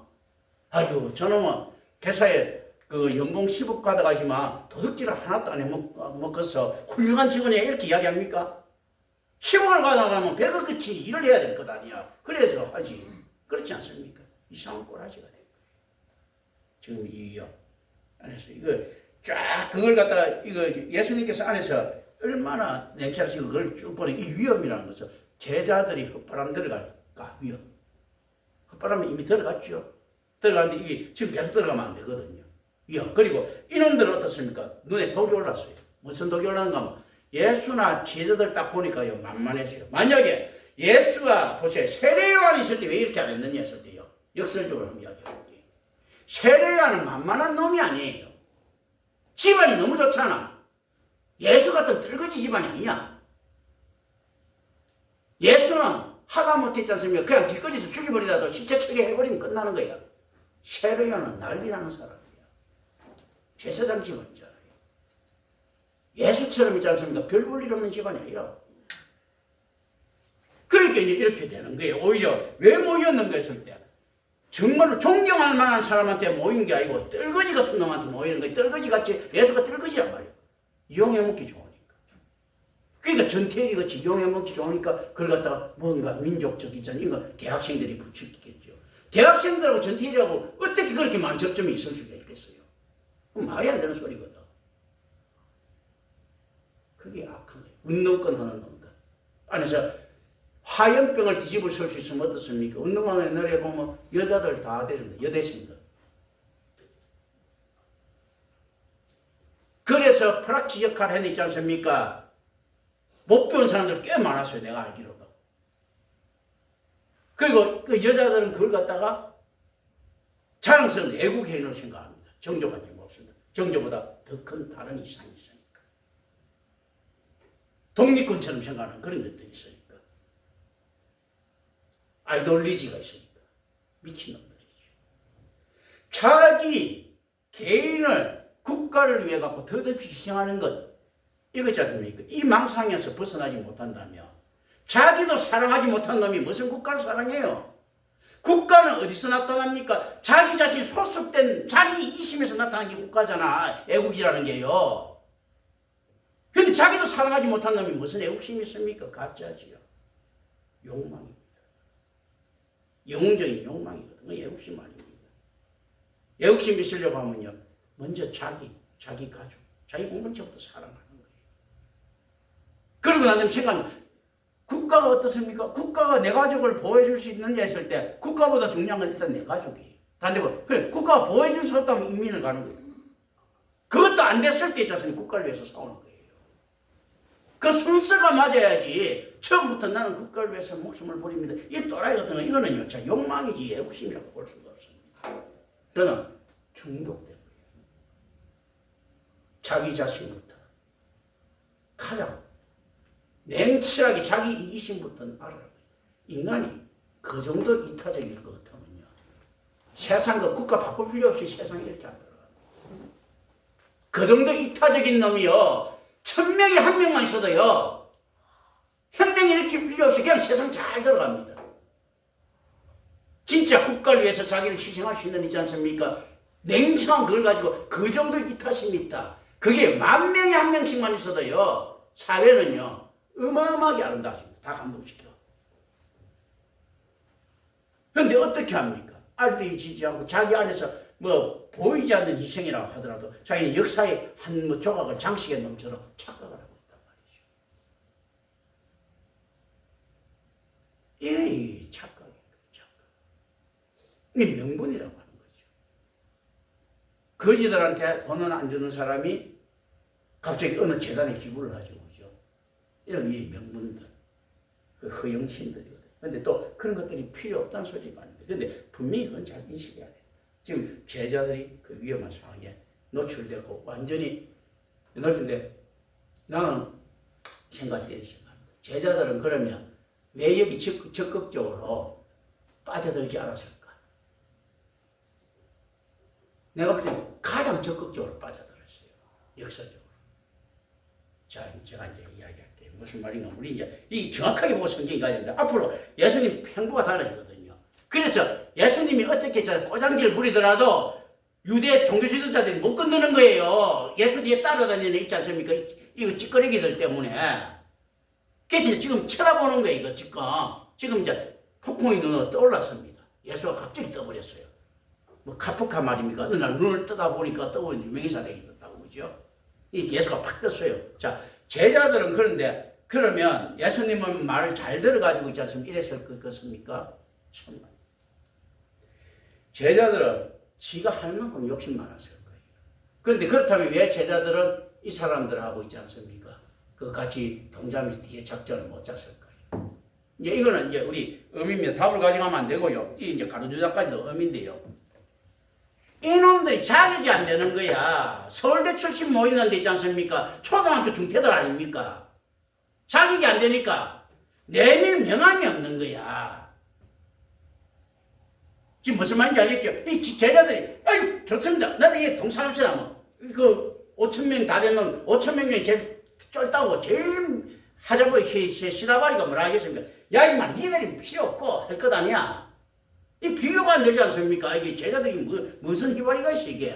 아유 저놈은 회사에 그 연봉 10억 받아가지만 도둑질을 하나도 안 해먹어서 훌륭한 직원이야 이렇게 이야기합니까? 10억을 받아가면 100억 끝이 일을 해야 될 것 아니야. 그래서 하지. 그렇지 않습니까? 이상한 꼬라지가 된 거예요. 지금 이 안에서 이거 쫙 그걸 갖다가 이거 예수님께서 안에서 얼마나 냉철하시고 그걸 쭉 보는 이 위험이라는 것은 제자들이 헛바람 들어갈까 위험. 헛바람이 이미 들어갔죠. 들어갔는데 이게 지금 계속 들어가면 안 되거든요. 위험. 그리고 이놈들은 어떻습니까? 눈에 독이 올랐어요. 무슨 독이 올랐는가 하면 예수나 제자들 딱 보니까요, 만만했어요. 만약에 예수가 보세요. 세례 요한이 있을 때 왜 이렇게 안 했느냐 했을 때요. 역설적으로 한번 이야기해볼게요. 세례 요한은 만만한 놈이 아니에요. 집안이 너무 좋잖아. 예수 같은 뜰거지 집안이 아니야. 예수는 하다 못했지 않습니까? 그냥 길거리에서 죽여버리다도 시체 처리해버리면 끝나는 거야. 세례 요한은 난리나는 사람이야. 제사장 집안이잖아요. 예수처럼 있지 않습니까? 별 볼 일 없는 집안이 아니라. 그러니까 이제 이렇게 되는 거예요. 오히려 왜 모였는가 했을 때 정말로 존경할 만한 사람한테 모인 게 아니고 뜰거지 같은 놈한테 모이는 거예요. 뜰거지 같이 예수가 뜰거지란 말이에요. 이용해 먹기 좋으니까. 그러니까 전태일이 같이 이용해 먹기 좋으니까 그걸 갖다가 뭔가 민족적 있잖아요. 이거 대학생들이 부추기겠죠. 대학생들하고 전태일하고 어떻게 그렇게 만접점이 있을 수가 있겠어요. 말이 안 되는 소리거든. 그게 악한 거예요. 운동권 하는 놈들. 안에서 화염병을 뒤집어 쓸 수 있으면 어떻습니까? 운동하는 옛날에 보면 여자들 다 되는데, 여대생들. 그래서 프락치 역할을 해냈지 않습니까? 못 배운 사람들 꽤 많았어요. 내가 알기로도. 그리고 그 여자들은 그걸 갖다가 자랑스러운 애국 행위로 생각합니다. 정조가 없습니다. 정조보다 더 큰 다른 이상이 있으니까. 독립군처럼 생각하는 그런 것들이 있으니까. 아이돌리지가 있으니까. 미친놈들이죠. 자기 개인을 국가를 위해 갖고 더럽히 희생하는 것. 이거지 않습니까? 이 망상에서 벗어나지 못한다며. 자기도 사랑하지 못한 놈이 무슨 국가를 사랑해요? 국가는 어디서 나타납니까? 자기 자신 소속된 자기 이심에서 나타나는 게 국가잖아. 애국이라는 게요. 근데 자기도 사랑하지 못한 놈이 무슨 애국심이 있습니까? 가짜지요. 욕망입니다. 영웅적인 욕망이거든요. 애국심 아닙니다. 애국심 있으려고 하면요. 먼저 자기 가족, 자기 공동체부터 사랑하는 거예요. 그러고 난 다음에 생각하면 국가가 어떻습니까? 국가가 내 가족을 보호해줄 수 있느냐 했을 때 국가보다 중요한 건 일단 내 가족이에요. 반대로 그래, 국가가 보호해줄 수 없다면 이민을 가는 거예요. 그것도 안 됐을 때 있지 않습니까? 국가를 위해서 싸우는 거예요. 그 순서가 맞아야지 처음부터 나는 국가를 위해서 목숨을 버립니다. 이 또라이 같은 거 이거는요. 자, 욕망이지 애국심이라고 볼 수가 없습니다. 저는 중독된 거예요. 자기 자신부터 가장 냉철하게 자기 이기심부터는 알아요. 인간이 그 정도 이타적일 것 같으면요. 세상과 국가 바꿀 필요 없이 세상이 이렇게 안 돌아가요. 그 정도 이타적인 놈이요. 1000명이 1명만 있어도요. 혁명이 이렇게 필요 없이 그냥 세상 잘 돌아갑니다. 진짜 국가를 위해서 자기를 희생할 수 있는 있지 않습니까? 냉정한 걸 가지고 그 정도 이타심이 있다. 그게 10,000명이 1명씩만 있어도요. 사회는요. 어마어마하게 아름다워집니다. 다 감동시켜. 그런데 어떻게 합니까? 알리지지 않고 자기 안에서 뭐 보이지 않는 희생이라고 하더라도 자기는 역사의 한 뭐 조각을 장식의 놈처럼 착각을 하고 있단 말이죠. 이 착각이에요. 착각. 이 명분이라고 하는 거죠. 거지들한테 돈을 안 주는 사람이 갑자기 어느 재단에 기부를 하죠. 이런 이 명분들, 그 허영심들이거든요. 근데 또 그런 것들이 필요 없다는 소리가 아닙니다. 근데 분명히 그건 잘 인식해야 됩니다. 지금 제자들이 그 위험한 상황에 노출되고 완전히 노출돼. 나는 생각이 생각합니다. 제자들은 그러면 왜 여기 적극적으로 빠져들지 않았을까? 내가 볼 때 가장 적극적으로 빠져들었어요. 역사적으로. 자, 제가 이제 이야기할게요. 무슨 말인가? 우리 이제 이 정확하게 보고 성경이 가야 되는데 앞으로 예수님 행보가 달라지거든요. 그래서 예수님이 어떻게 꼬장지를 부리더라도 유대 종교 지도자들이 못 건드는 거예요. 예수 뒤에 따라다니는 있지 않습니까? 이거 찌꺼리기들 때문에. 그래서 이제 지금 쳐다보는 거예요. 이거 지금 이제 폭풍이 눈으로 떠올랐습니다. 예수가 갑자기 떠버렸어요. 뭐 카프카 말입니까? 어느 날 눈을 뜨다 보니까 떠오른 유명인사 되겠다고 그죠? 이 예수가 팍 떴어요. 자, 제자들은 그런데 그러면 예수님은 말을 잘 들어가지고 있지 않습니까? 이랬을 것 같습니까? 정말. 제자들은 지가 할 만큼 욕심 많았을 거예요. 그런데 그렇다면 왜 제자들은 이 사람들하고 있지 않습니까? 그 같이 동자면서 뒤에 작전을 못 짰을 거예요. 이제 이거는 이제 우리 어민면 답을 가져가면 안 되고요. 이 이제 가론유다까지도 어민데요. 이놈들이 자격이 안 되는 거야. 서울대 출신 모이는 데 있지 않습니까? 초등학교 중퇴들 아닙니까? 자격이 안 되니까 내밀 명함이 없는 거야. 지금 무슨 말인지 알겠죠? 이 제자들이 아유 좋습니다. 나도 이게 동참합시다. 뭐 그 5,000명 다 된 놈 5,000명 중에 제일 쫄다고 제일 하자보이 시다바리가 뭐라 하겠습니까? 야 임마 니들이 필요 없고 할 것 아니야. 이 비교가 안 되지 않습니까? 이게 제자들이 무슨 희발이가 있어 이게.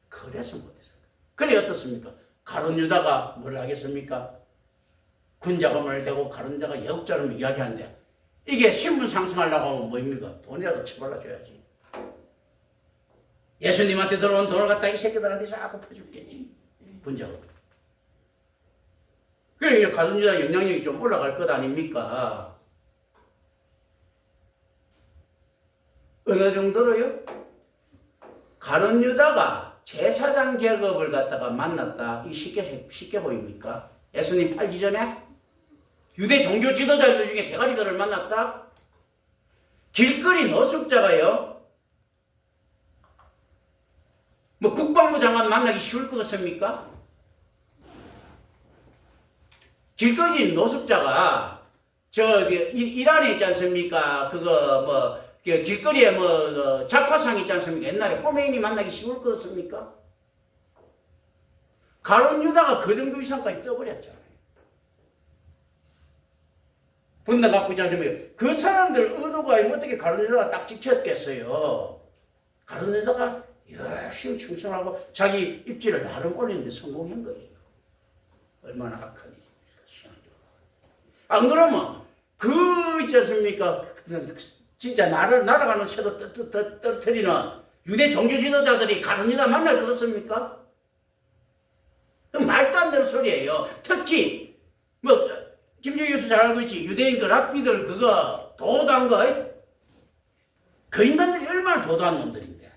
그래서 못했어요. 그래 어떻습니까? 가룟유다가 뭘 하겠습니까? 군자금을 대고 가룟유다가 역자로 이야기하는데 이게 신분 상승하려고 하면 뭐입니까? 돈이라도 처벌해줘야지. 예수님한테 들어온 돈을 갖다 이 새끼들한테 자꾸 퍼줄겠지. 군자금. 그러니까 가룟유다 영향력이 좀 올라갈 것 아닙니까? 어느 정도로요? 가룟유다가 제사장 계급을 갖다가 만났다. 이 쉽게 보입니까? 예수님 팔기 전에 유대 종교 지도자들 중에 대가리들을 만났다. 길거리 노숙자가요. 뭐 국방부 장관 만나기 쉬울 것 같습니까? 길거리 노숙자가 저 이란에 있지 않습니까? 그거 뭐 길거리에 뭐 자파상 있지 않습니까? 옛날에 호메인이 만나기 쉬울 것 같습니까? 가룟유다가 그 정도 이상까지 떠버렸잖아요. 분당 갖고 있지 않습니까? 그 사람들 의도가 어떻게 가룟유다가 딱 지켰겠어요? 가룟유다가 열심히 충성하고 자기 입지를 나름 올리는데 성공한 거예요. 얼마나 악한 일입니까? 안 그러면 그 있지 않습니까? 진짜 날아가는 새도 떨어뜨리는 유대 종교 지도자들이 가룟유다 만날 것 같습니까? 말도 안 되는 소리예요. 특히 뭐 김정희 교수 잘 알고 있지. 유대인 그 랍비들 그거 도도한 거. 그 인간들이 얼마나 도도한 놈들인데.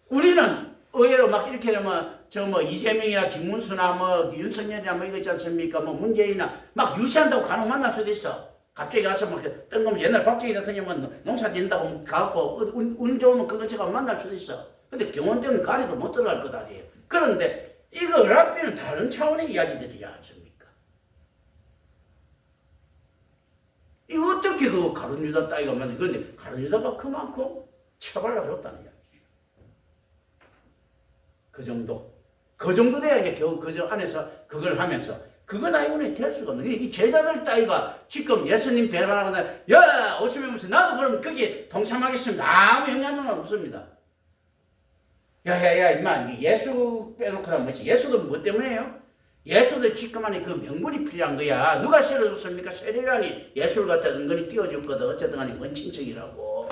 우리는 의외로 막 이렇게 되면 저 뭐 이재명이나 김문수나 뭐 윤석열이나 뭐 이거 있지 않습니까? 뭐 문재인이나 막 유세한다고 간혹 만날 수도 있어. 갑자기 가서 막 뜬금없이 옛날 박정희 대통령은 농사 짓는다고 가갖고 운 좋으면 그거 제가 만날 수도 있어. 근데 경원 때문에 가리도 못 들어갈 것 아니에요. 그런데 이거 랍비는 다른 차원의 이야기들이지 않습니까? 이거 어떻게 그 가룟유다 따위가 만든 그런데 가룟유다가 그만큼 처벌해줬다는 이야기죠. 그 정도 돼야 이제 겨우 그 안에서 그걸 하면서 그거 다이원이 될 수가 없는 이 제자들 따위가 지금 예수님 배반하거나 야 오시면 무슨 나도 그럼 거기에 동참하겠습니다. 아무 영향은 없습니다. 야야야 임마 예수 빼놓고는 뭐지? 예수도 뭐 때문에요? 예수도 지금 안에 그 명분이 필요한 거야. 누가 실어줬습니까? 세례요한이 예수를 갖다 은근히 띄워줬거든. 어쨌든 간에 먼 친척이라고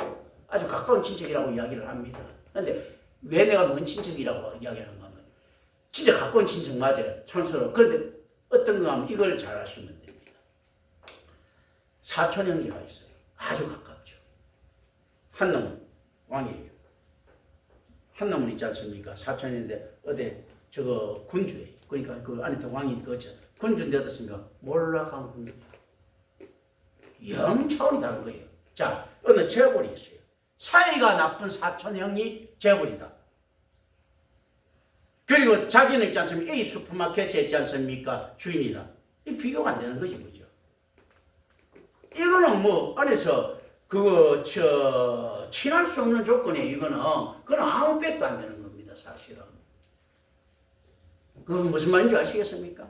아주 가까운 친척이라고 이야기를 합니다. 그런데 왜 내가 먼 친척이라고 이야기하는가 하면 진짜 가까운 친척 맞아요. 천서로. 그런데 어떤 거 하면 이걸 잘 아시면 됩니다. 사촌 형제가 있어요. 아주 가깝죠. 한 놈은 왕이에요. 한 놈은 있지 않습니까? 사촌인데 어디 저거 군주에 그러니까 그 안에 왕이 그렇죠. 군주인데 어떻습니까? 몰락한 군주. 영 차원이 다른 거예요. 자 어느 재벌이 있어요. 사이가 나쁜 사촌 형이 재벌이다. 그리고 자기는 있지 않습니까? A 슈퍼마켓에 있지 않습니까? 주인이다. 이 비교가 안 되는 것이 뭐죠? 이거는 뭐 안에서 그거 친할 수 없는 조건에 이거는 그건 아무 뺏도 안 되는 겁니다. 사실은. 그건 무슨 말인지 아시겠습니까?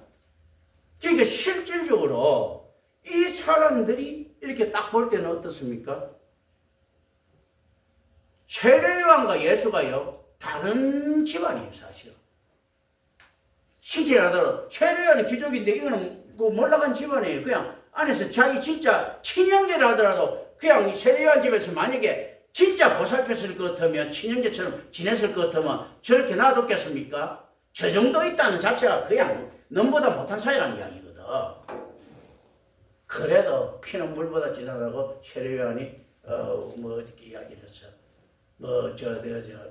그러니까 실질적으로 이 사람들이 이렇게 딱 볼 때는 어떻습니까? 세례요한과 예수가요 다른 집안이에요. 사실은. 신체라더라도 세례요한이 귀족인데 이거는 그 몰락한 집안이에요. 그냥 안에서 자기 진짜 친형제라 하더라도 그냥 이 세례요한 집에서 만약에 진짜 보살폈을 것 같으면 친형제처럼 지냈을 것 같으면 저렇게 놔뒀겠습니까? 저 정도 있다는 자체가 그냥 넘보다 못한 사이라는 이야기거든. 그래도 피는 물보다 진하다고 세례요한이 뭐 어떻게 이야기를 했어. 뭐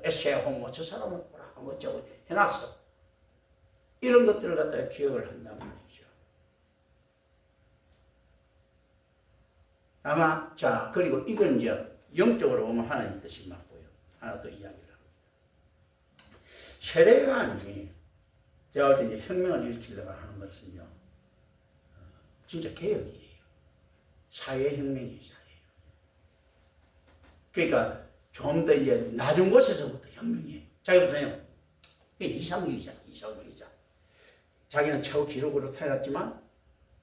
에세아 홍모 저 사람은 뭐라 어쩌고 해놨어. 이런 것들을 갖다가 기억을 한단 말이죠. 아마 자 그리고 이건 이제 영적으로 보면 하나님 뜻이 맞고요. 하나 더 이야기를 합니다. 세례요한이 제가 볼 때 이제 혁명을 일으키려고 하는 것은요, 진짜 개혁이에요. 사회혁명이에요, 사회혁명. 그러니까 좀 더 이제 낮은 곳에서부터 혁명이에요. 자기부터요, 이상주의자. 자기는 최고 기록으로 태어났지만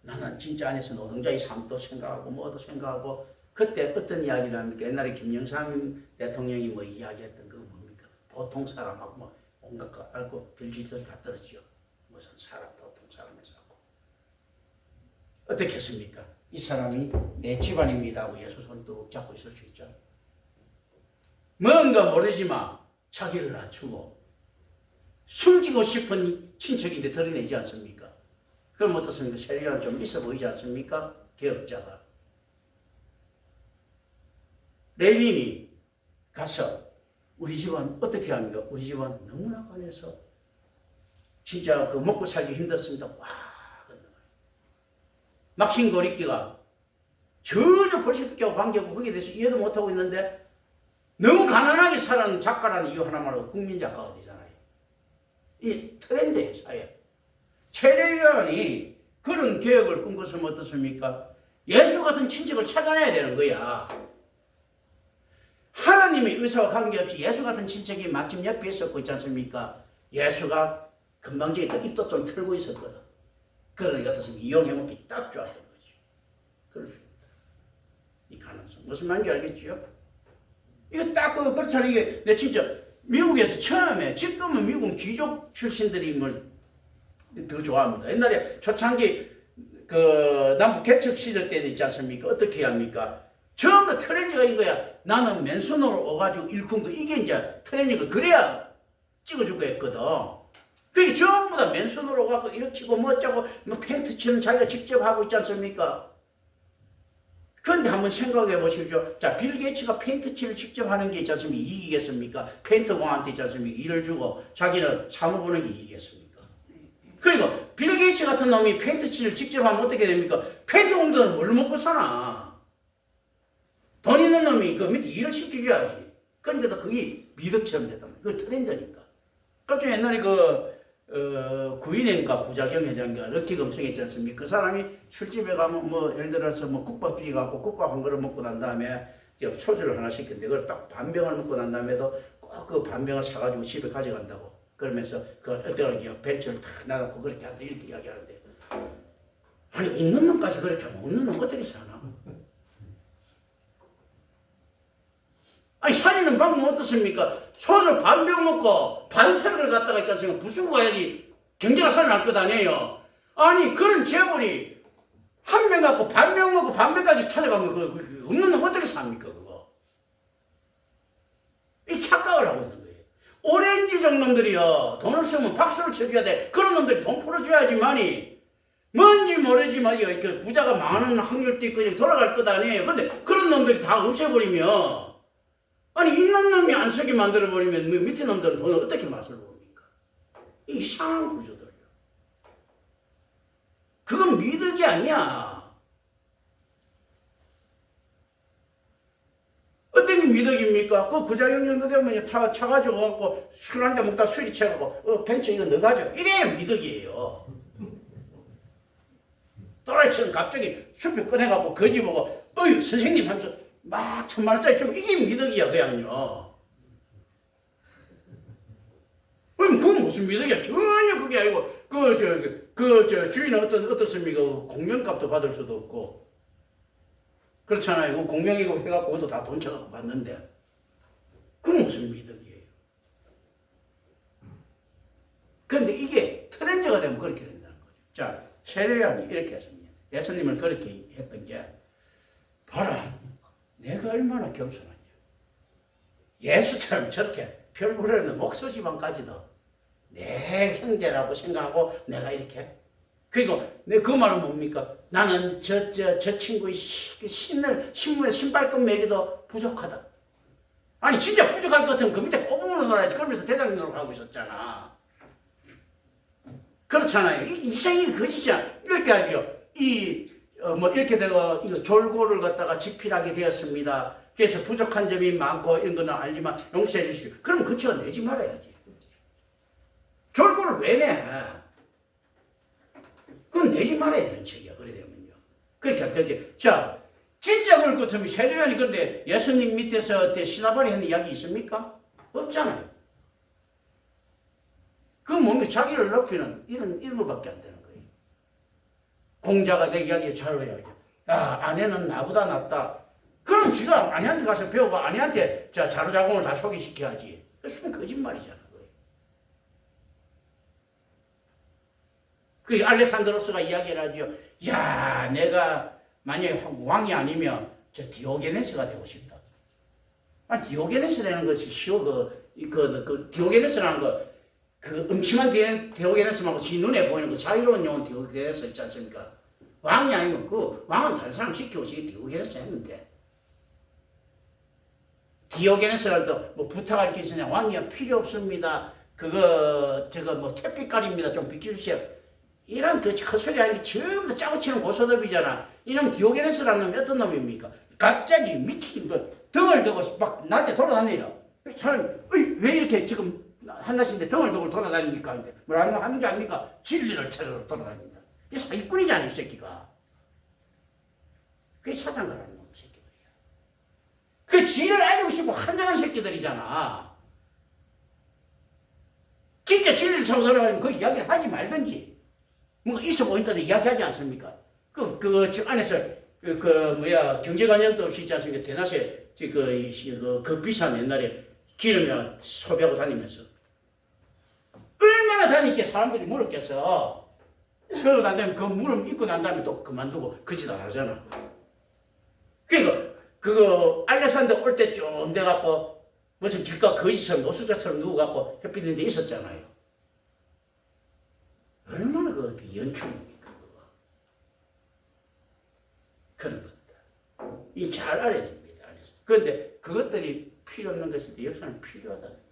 나는 진짜 안에서 노동자의 삶도 생각하고 뭐도 생각하고 그때 어떤 이야기를 합니까? 옛날에 김영삼 대통령이 뭐 이야기했던 그 뭡니까? 보통 사람하고 뭐 온갖 거 알고 별짓들 다 떨어지죠. 무슨 사람, 보통 사람에서 하고. 어떻게 했습니까? 이 사람이 내 집안입니다 하고 예수 손 뚝 잡고 있을 수 있죠. 뭔가 모르지만 자기를 낮추고 숨기고 싶은 친척인데 드러내지 않습니까? 그럼 어떻습니까? 세례가 좀 있어 보이지 않습니까? 개혁자가. 레빈이 가서 우리 집안 어떻게 합니까? 우리 집안 너무나 가난해서 진짜 그 먹고 살기 힘들습니다. 와, 막신 고립기가 전혀 볼셰비키하고 관계없고 거기에 대해서 이해도 못하고 있는데 너무 가난하게 사는 작가라는 이유 하나만으로 국민 작가가 되잖아요. 이 트렌드예요, 사회. 세례요한이 그런 개혁을 꿈꿨으면 어떻습니까? 예수 같은 친척을 찾아내야 되는 거야. 하나님의 의사와 관계없이 예수 같은 친척이 마침 옆에 있었고 있지 않습니까? 예수가 금방지게 입도 좀 틀고 있었거든. 그러니까 어떻습니까? 이용해먹기 딱 좋았던 거죠. 그럴 수 있다. 이 가능성. 무슨 말인지 알겠죠? 이거 딱 그렇잖아요. 이게 내 진짜 미국에서 처음에, 지금은 미국 귀족 출신들이 뭘 더 좋아합니다. 옛날에 초창기 그 남북 개척 시절 때 있지 않습니까? 어떻게 합니까? 처음부터 트렌드가 이거야. 나는 맨손으로 오가지고 일군 거 이게 이제 트렌드가 그래야 찍어주고 했거든. 그게 전부 다 맨손으로 오가고 일으키고 뭐 어쩌고 뭐 펜트 칠은 자기가 직접 하고 있지 않습니까? 그런데 한번 생각해 보십시오. 자, 빌 게이츠가 페인트 칠을 직접 하는 게 있지 않습니까? 이익이겠습니까? 페인트 공한테 있지 않습니까? 일을 주고 자기는 사무 보는 게 이익이겠습니까? 그리고 빌 게이츠 같은 놈이 페인트 칠을 직접 하면 어떻게 됩니까? 페인트 공들은 뭘 먹고 사나? 돈 있는 놈이 그 밑에 일을 시켜줘야지. 그런데도 그게 미덕처럼 됐단 말이야. 그 트렌드니까. 갑자기 옛날에 구인회인가 부자경 회장인가 럭키 검성 있지 않습니까? 그 사람이 술집에 가면 뭐 예를 들어서 뭐 국밥집에 가고 국밥 한 그릇 먹고 난 다음에 소주를 하나 시켰는데 그걸 딱 반병을 먹고 난 다음에도 꼭 그 반병을 사가지고 집에 가져간다고. 그러면서 그 어떤 벤처를 탁 놔놓고 그렇게 한다 이렇게 이야기하는데 아니 있는 놈까지 그렇게 하면 없는 놈 어떻게 사나? 아니 살리는 방법 어떻습니까? 소주 반병 먹고 반태를 갖다가 있지 않습니까? 부수고 가야지 경제가 살아날 것 아니에요. 아니 그런 재벌이 한 명 갖고 반병 먹고 반병까지 찾아가면 그 없는 놈 어떻게 삽니까 그거? 이 착각을 하고 있는 거예요. 오렌지족 놈들이요 돈을 쓰면 박수를 쳐줘야 돼. 그런 놈들이 돈 풀어줘야지만이 뭔지 모르지만 그 부자가 많은 확률도 있고 돌아갈 것 아니에요. 근데 그런 놈들이 다 없애버리면 아니 있는 놈이 안 쓰게 만들어버리면 밑에 놈들은 돈을 어떻게 맛을 봅니까? 이상한 구조들이요. 그건 미덕이 아니야. 어떤 게 미덕입니까? 그 부자형 정도 되면 차 가지고 갖고 술 한잔 먹다 술이 채가고 벤처 이거 너 가져. 이래야 미덕이에요. 또라이처럼 갑자기 슈퍼 꺼내갖고 거지 보고 어휴 선생님 하면서 막 1000만원짜리 주고 이게 미덕이야 그냥요. 그럼 그건 무슨 미덕이야? 전혀 그게 아니고 그 주인은 어떻습니까? 공명값도 받을 수도 없고 그렇잖아요. 그 공명이고 해갖고 그것도 다 돈 쳐갖고 받는데 그건 무슨 미덕이에요? 그런데 이게 트렌드가 되면 그렇게 된다는 거죠. 자, 세례요한이 이렇게 했습니다. 예수님을 그렇게 했던 게 봐라. 내가 얼마나 겸손하냐. 예수처럼 저렇게 별 부르는 목소지방까지도 내 형제라고 생각하고 내가 이렇게 그리고 내 그 말은 뭡니까? 나는 저 친구의 신문에 신발끈 매기도 부족하다. 아니 진짜 부족할 것 같으면 그 밑에 꼬부문을 놀아야지. 그러면서 대장님으로 가고 있었잖아. 그렇잖아요. 이상이 거짓이야. 이렇게 하죠. 뭐 이렇게 되고 이거 졸고를 갖다가 집필하게 되었습니다. 그래서 부족한 점이 많고 이런 거는 알지만 용서해 주시오. 그럼 그 책은 내지 말아야지. 졸고를 왜 내? 그건 내지 말아야 되는 책이야. 그래 되면요. 그러니까 되게 자 진짜 그럴 것 같으면 세례요한이 근데 예수님 밑에서 시나발이 하는 이야기 있습니까? 없잖아요. 그 몸이 자기를 높이는 이런 것밖에 안 되는 거예요. 공자가 내 이야기 잘 해야죠. 아내는 나보다 낫다. 그럼 지가 아내한테 가서 배우고 아내한테 자료자공을 다 소개시켜야지. 그건 거짓말이잖아. 그 알렉산드로스가 이야기를 하죠. 야, 내가 만약에 왕이 아니면 저 디오게네스가 되고 싶다. 디오게네스라는 것이 쉬워. 그 디오게네스라는 그 음침한 디오게네스 말고 지 눈에 보이는 그 자유로운 영혼 디오게네스 있지 않습니까? 왕이 아니면 그 왕은 다른 사람 시키고 디오게네스 했는데 디오게네스를 또 뭐 부탁할 게 있으냐? 왕이야 필요 없습니다. 저거 뭐 택빛깔입니다. 좀 비켜주세요. 이런 그 헛소리 하는 게 전부 다 짜고 치는 고소톱이잖아. 이놈 디오게네스라는 놈이 어떤 놈입니까? 갑자기 미친 등을 두고 막 낮에 돌아다녀요. 사람이 왜 이렇게 지금 한낮인데 등을 두고 돌아다닙니까? 근데 뭐라고 하는 게 아닙니까? 진리를 찾으러 돌아다닙니다. 이 사기꾼이잖아, 이 새끼가. 그게 사상가라는 놈 새끼들이야. 그 지를 알고 싶고 한장한 새끼들이잖아. 진짜 진리를 찾고 돌아다니면 그 이야기를 하지 말든지. 뭔가 있어 보인다는 이야기하지 않습니까? 저 안에서 경제관념도 없이 있지 않습니까? 대낮에 그 비싼 옛날에 기름이나 소비하고 다니면서 얼마나 다니게 사람들이 물었겠어. 그러고 난 다음에 그 물음 입고 난 다음에 또 그만두고 그 짓 안 하잖아. 그러니까 그거 알렉산더 올 때쯤 돼갖고 무슨 길가 거지처럼 노숙자처럼 누워갖고 햇빛 있는 데 있었잖아요. 얼마나 그 연출입니까, 그거. 그런 것들. 이 잘 알아야 됩니다. 그런데 그것들이 필요 없는 것인데 역사는 필요하다는 겁니다.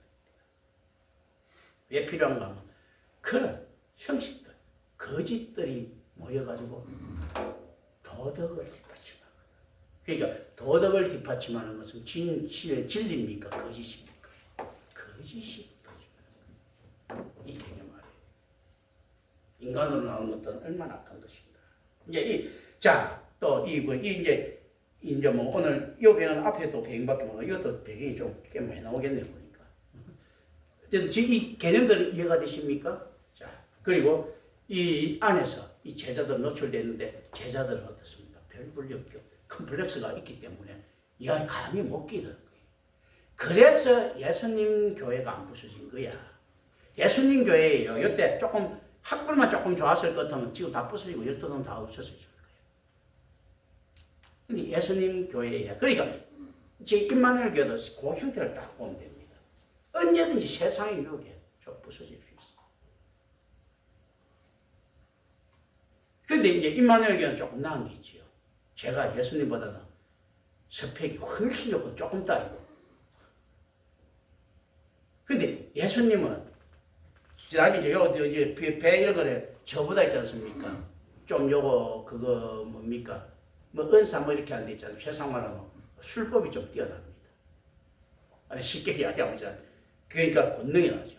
왜 필요한가 하면 그런 형식들, 거짓들이 모여가지고 도덕을 뒷받침하거든. 그러니까 도덕을 뒷받침하는 것은 진리입니까? 거짓입니까? 거짓이 이 개념. 인간으로 나오는 것들은 얼마나 악한 것인가. 이제 뭐 오늘 이 배경 앞에 또 배경밖에 못 이것도 배경이 좀 꽤 많이 나오겠네요, 보니까. 지금 이 개념들은 이해가 되십니까? 자, 그리고 이 안에서 이 제자들 노출되는데 제자들은 어떻습니까? 별 불력교, 컴플렉스가 있기 때문에 이가 감히 못 끼는 거예요. 그래서 예수님 교회가 안 부서진 거야. 예수님 교회예요. 이때 조금 학벌만 조금 좋았을 것 같으면 지금 다 부서지고 열두놈 다 없었을 거예요. 근데 예수님 교회야. 그러니까 제 임마누엘 교회도 그 형태를 딱 보면 됩니다. 언제든지 세상의 유혹에 좀 부서질 수 있어. 근데 이제 임마누엘 교회는 조금 나은 게 있지요. 제가 예수님보다는 스펙이 훨씬 좋고 조금 따이고. 근데 예수님은 나중에 이제 배 이런 거를 저보다 있지 않습니까? 좀 그거 뭡니까? 뭐 은사 뭐 이렇게 안 돼 있잖아요. 세상 말하면 술법이 좀 뛰어납니다. 아니 쉽게 이야기하면 그러니까 권능이 나죠.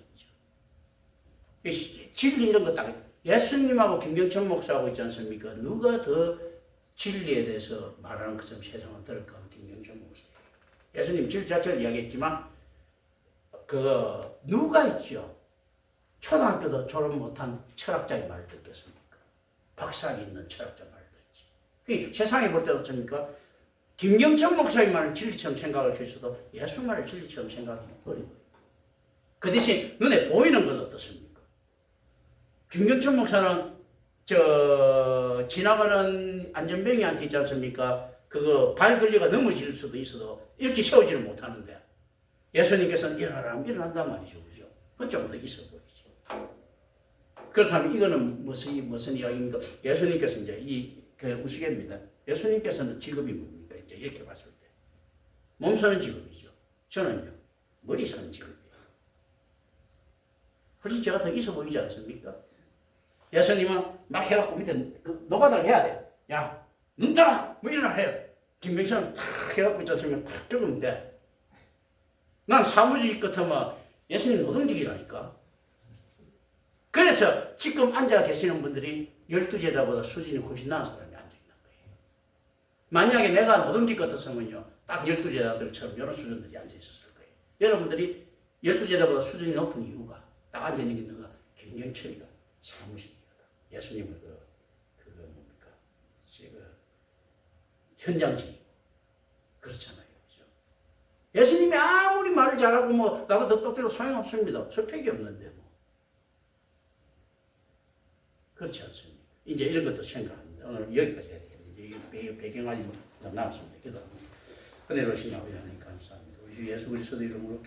진리 이런 거 딱 예수님하고 김경천 목사하고 있지 않습니까? 누가 더 진리에 대해서 말하는 것처럼 세상은 들을까 하면 김경천 목사예요. 예수님 진리 자체를 이야기했지만 누가 있죠? 초등학교도 졸업 못한 철학자의 말을 듣겠습니까? 박사학위 있는 철학자 말을 듣지. 세상에 볼 때 어떻습니까? 김경천 목사의 말은 진리처럼 생각할 수 있어도 예수 말을 진리처럼 생각하기는 어려워요. 그 대신 눈에 보이는 건 어떻습니까? 김경천 목사는 지나가는 안전병이한테 있지 않습니까? 그거 발 걸려가 넘어질 수도 있어도 이렇게 세우지를 못하는데 예수님께서는 일어나라면 일어난단 말이죠. 그죠? 그건 좀 더 있어 보이지. 그렇다면 이거는 무슨 이야기입니까? 예수님께서 이제 우스갯입니다. 예수님께서는 직업이 뭡니까? 이제 이렇게 봤을 때. 몸 사는 직업이죠. 저는요, 머리 사는 직업이에요. 훨씬 제가 더 있어 보이지 않습니까? 예수님은 막 해갖고 밑에 그 노가다를 해야 돼. 야, 눈 떠라! 뭐 일어나 해요. 김병선은 탁 해갖고 있었으면 탁 적으면 돼. 난 사무직 같으면 예수님 노동직이라니까. 그래서 지금 앉아 계시는 분들이 12제자보다 수준이 훨씬 나은 사람이 앉아있는 거예요. 만약에 내가 노동직 같았으면요, 딱 12제자들처럼 이런 수준들이 앉아있었을 거예요. 여러분들이 12제자보다 수준이 높은 이유가 딱 앉아있는 거가 김경철이가 사무직이거든. 예수님은 그거 뭡니까? 현장직이고. 그렇잖아요. 그죠? 예수님이 아무리 말을 잘하고 뭐 나보다 더 똑똑해도 소용없습니다. 설득이 없는데 뭐. 그렇지 않습니까? 이제 이런 것도 생각합니다. 오늘 여기까지 해야 되겠는데 배경까지 좀 나왔습니다. 기도합니다. 은혜로우신 아버지 하나님 감사합니다. 우리 주 예수 그리스도 이름으로